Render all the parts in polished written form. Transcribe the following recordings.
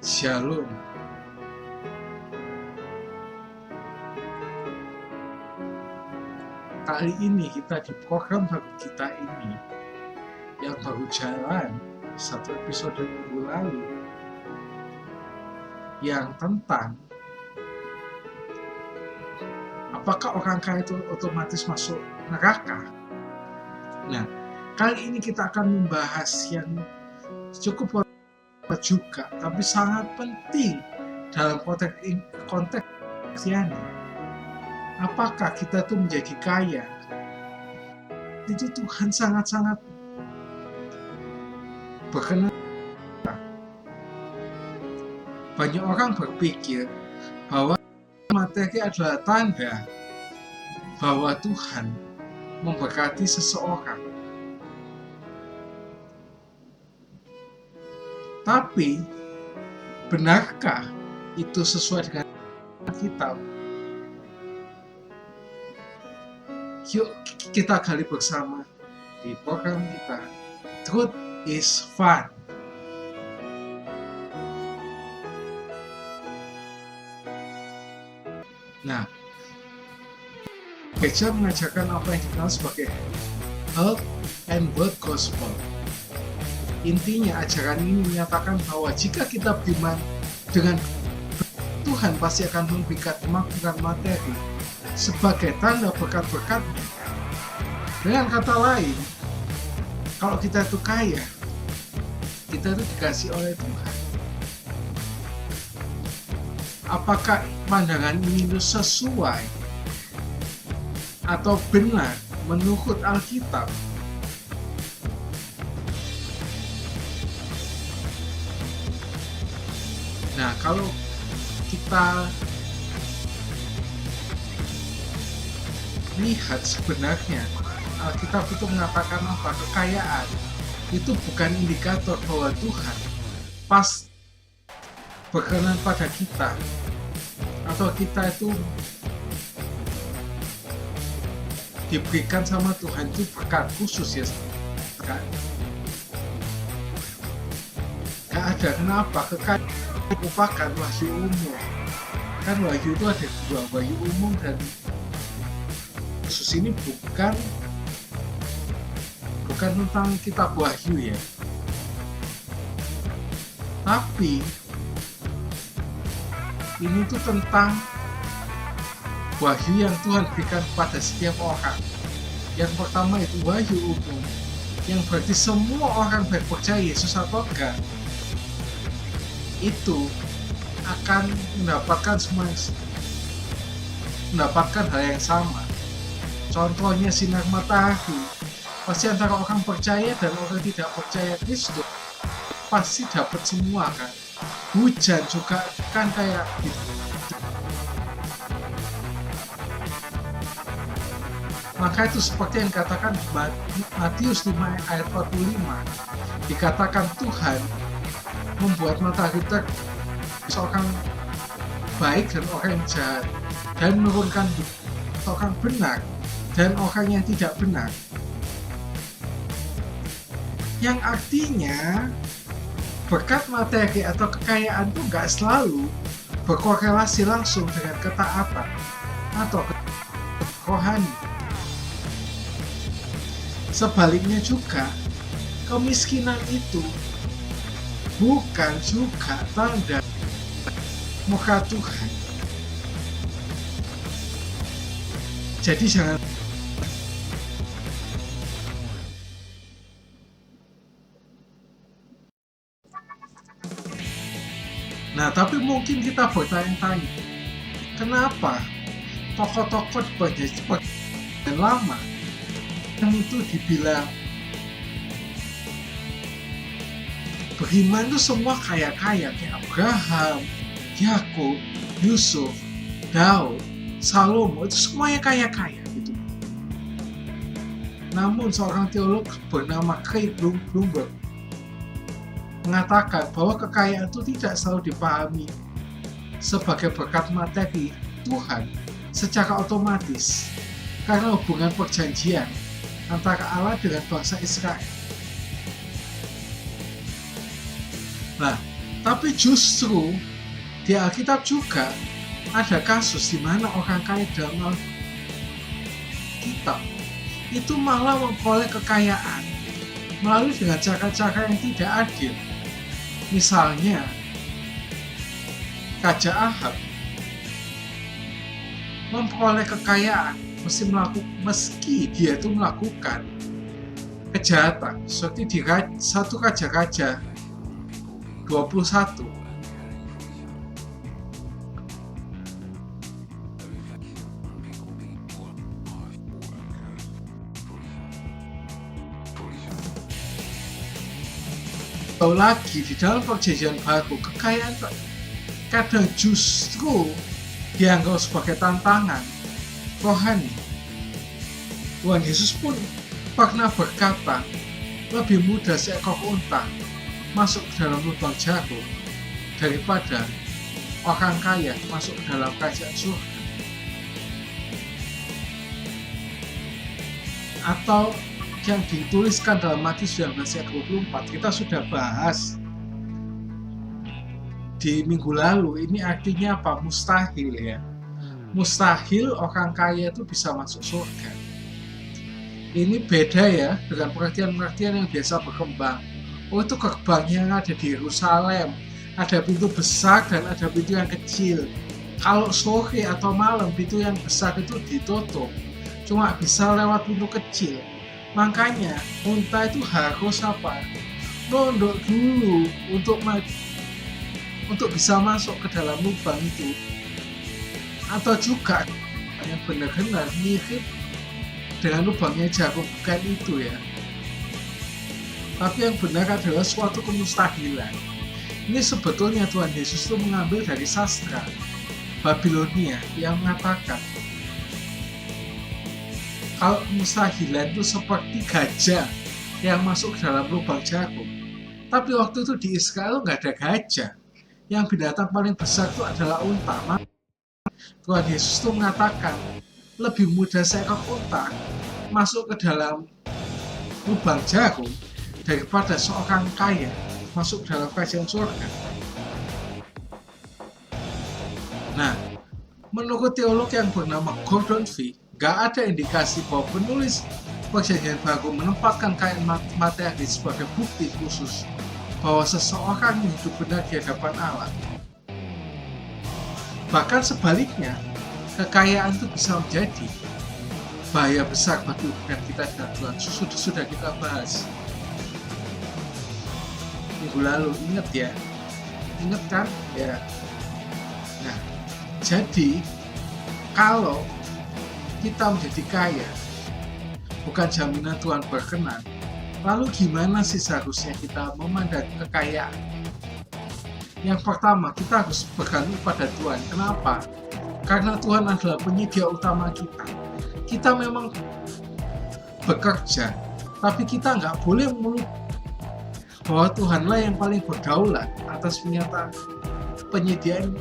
Shalom. Kali ini kita di program baru kita ini yang baru jalan satu episode minggu lalu yang tentang apakah orang kaya itu otomatis masuk neraka. Nah, kali ini kita akan membahas yang cukup juga tapi sangat penting dalam konteks ini. Apakah kita tuh menjadi kaya? Itu Tuhan sangat-sangat berkenan. Banyak orang berpikir bahwa materi adalah tanda bahwa Tuhan memberkati seseorang. Tapi, benarkah itu sesuai dengan Alkitab? Yuk kita gali bersama di program kita Truth is Fun. Nah, gereja mengajarkan apa yang dikenal sebagai Health and Wealth Gospel. Intinya ajaran ini menyatakan bahwa jika kita beriman dengan Tuhan pasti akan memberikan kemakmuran materi sebagai tanda berkat-berkatnya. Dengan kata lain, kalau kita itu kaya, kita itu dikasih oleh Tuhan. Apakah pandangan ini itu sesuai atau benar menurut Alkitab? Nah, kalau kita lihat sebenarnya Alkitab itu mengatakan apa? Kekayaan itu bukan indikator bahwa Tuhan pas berkenan pada kita atau kita itu diberikan sama Tuhan itu berkat khusus ya kan? Gak ada. Kenapa? Kekayaan merupakan wahyu umum. Kan wahyu itu ada dua, wahyu umum dan khusus. Ini bukan tentang kitab wahyu ya, tapi ini tuh tentang wahyu yang Tuhan berikan pada setiap orang. Yang pertama itu wahyu umum, yang berarti semua orang baik percaya Yesus atau enggak itu akan mendapatkan hal yang sama. Contohnya sinar matahari, pasti antara orang percaya dan orang tidak percaya Kristus pasti dapat semua kan. Hujan juga kan kayak gitu. Maka itu seperti yang dikatakan Matius 5 ayat 45, dikatakan Tuhan membuat matahari seorang baik dan orang jahat, dan menurunkan orang benar dan orang yang tidak benar. Yang artinya berkat materi atau kekayaan itu gak selalu berkorelasi langsung dengan ketaatan atau rohani. Sebaliknya juga, kemiskinan itu bukan juga tanda muka Tuhan. Jadi jangan. Nah, tapi mungkin kita bertanya-tanya, kenapa tokoh-tokoh perjanjian lama yang itu dibilang beriman itu semua kaya-kaya, kayak Abraham, Yakub, Yusuf, Daud, Salomo, itu semuanya kaya-kaya gitu. Namun seorang teolog bernama Craig Blomberg mengatakan bahwa kekayaan itu tidak selalu dipahami sebagai berkat materi Tuhan secara otomatis karena hubungan perjanjian antara Allah dengan bangsa Israel. Nah, Tapi justru di Alkitab juga ada kasus di mana orang kaya dalam Alkitab itu malah memperoleh kekayaan melalui dengan cara-cara yang tidak adil. Misalnya, Raja Ahab memperoleh kekayaan meski dia itu melakukan kejahatan seperti di 1 Raja-Raja 21. Atau lagi di dalam Perjanjian Baru, kekayaan kadang justru dianggap sebagai tantangan rohani. Tuhan Yesus pun pernah berkata, lebih mudah seekor unta masuk ke dalam lubang jarum daripada orang kaya masuk ke dalam kerajaan surga. Atau yang dituliskan dalam Matius 19 ayat 24, kita sudah bahas di minggu lalu. Ini artinya apa? Mustahil ya. Mustahil orang kaya itu bisa masuk surga. Ini beda ya dengan pengertian-pengertian yang biasa berkembang. Oh, itu gerbang yang ada di Yerusalem, ada pintu besar dan ada pintu yang kecil. Kalau sore atau malam, pintu yang besar itu ditutup, cuma bisa lewat pintu kecil. Makanya unta itu harus nunduk dulu untuk bisa masuk ke dalam lubang itu. Atau juga yang benar-benar mirip dengan lubangnya jarum, bukan itu ya. Tapi yang benar adalah suatu kemustahilan. Ini sebetulnya Tuhan Yesus itu mengambil dari sastra Babilonia yang mengatakan kalau kemustahilan itu seperti gajah yang masuk ke dalam lubang jarum. Tapi waktu itu di Israel nggak ada gajah. Yang binatang paling besar itu adalah unta. Tuhan Yesus itu mengatakan lebih mudah seekor unta masuk ke dalam lubang jarum daripada seorang kaya masuk ke dalam kerajaan surga. Nah, menurut teolog yang bernama Gordon Fee, gak ada indikasi bahwa penulis Perjanjian Baru menempatkan kekayaan materi sebagai bukti khusus bahwa seseorang hidup benar di hadapan Allah. Bahkan sebaliknya, kekayaan itu bisa menjadi bahaya besar bagi hubungan kita dengan Tuhan. Sudah kita bahas minggu lalu, ingat ya? Ingat kan? Ya. Nah, jadi kalau kita menjadi kaya bukan jaminan Tuhan berkenan, lalu gimana sih seharusnya kita memandang kekayaan? Yang pertama, kita harus bergantung pada Tuhan. Kenapa? Karena Tuhan adalah penyedia utama kita. Kita memang bekerja, tapi kita nggak boleh bahwa Tuhanlah yang paling berdaulat atas penyediaan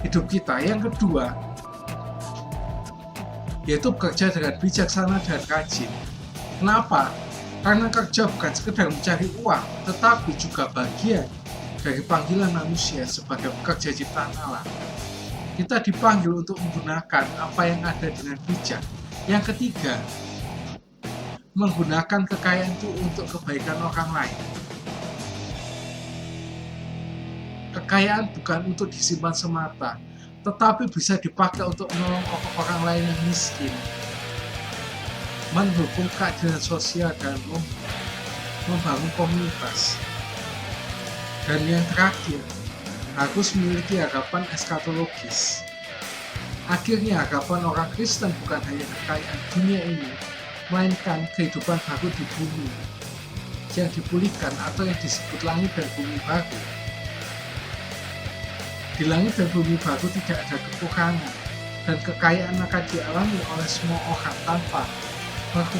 hidup kita. Yang kedua, yaitu bekerja dengan bijaksana dan rajin. Kenapa? Karena kerja bukan sekedar mencari uang, tetapi juga bagian dari panggilan manusia sebagai pekerja ciptaan Allah. Kita dipanggil untuk menggunakan apa yang ada dengan bijak. Yang ketiga, menggunakan kekayaan itu untuk kebaikan orang lain. Kekayaan bukan untuk disimpan semata, tetapi bisa dipakai untuk menolong orang lain yang miskin, mendukung keadilan sosial, dan membangun komunitas. Dan yang terakhir, harus memiliki harapan eskatologis. Akhirnya, harapan orang Kristen bukan hanya kekayaan dunia ini, melainkan kehidupan baru di bumi yang dipulihkan atau yang disebut langit dan bumi baru. Di langit dan bumi baru tidak ada kekurangan, dan kekayaan akan dialami oleh semua orang tanpa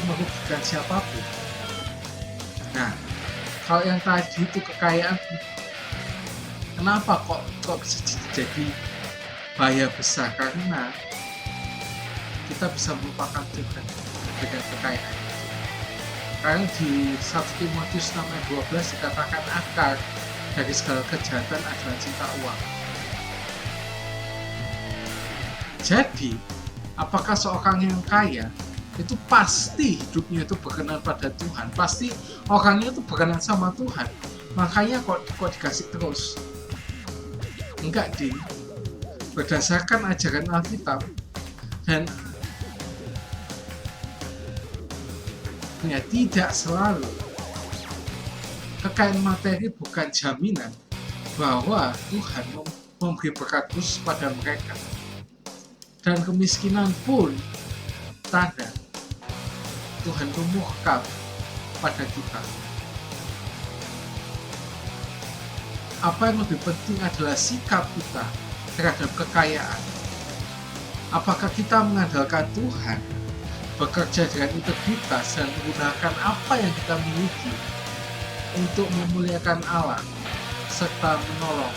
merugikan siapapun. Nah, kalau yang tadi itu kekayaan, kenapa kok bisa jadi bahaya besar? Karena kita bisa melupakan Tuhan dengan kekayaan. Karena di 1 Timotius 6:12 dikatakan akar dari segala kejahatan adalah cinta uang. Jadi, apakah seorang yang kaya itu pasti hidupnya itu berkenan pada Tuhan, pasti orangnya itu berkenan sama Tuhan, makanya kok dikasih terus? Enggak, ding. Berdasarkan ajaran Alkitab dan tidak selalu kekayaan materi bukan jaminan bahwa Tuhan memberi berkat khusus pada mereka, dan kemiskinan pun tanda Tuhan murka pada kita. Apa yang lebih penting adalah sikap kita terhadap kekayaan. Apakah kita mengandalkan Tuhan, bekerja dengan integritas dan menggunakan apa yang kita miliki untuk memuliakan Allah serta menolong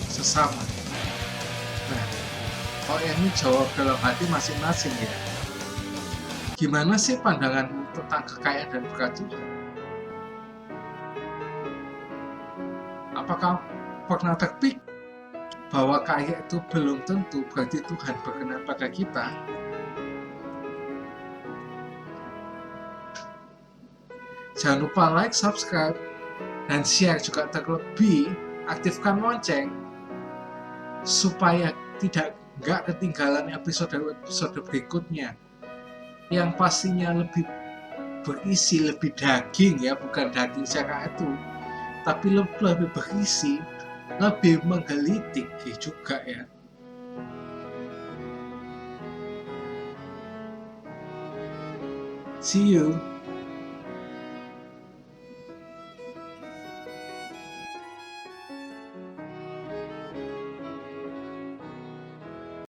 sesama? Nah, kalau ini jawab dalam hati masing-masing ya. Gimana sih pandanganmu tentang kekayaan dan berkat Tuhan? Apakah pernah terpikir bahwa kaya itu belum tentu berarti Tuhan berkenan pada kita? Jangan lupa like, subscribe, dan share juga. Terlebih aktifkan lonceng supaya nggak ketinggalan episode berikutnya yang pastinya lebih berisi, lebih daging ya, bukan daging secara itu, tapi lebih berisi, lebih menggelitik juga ya. See you.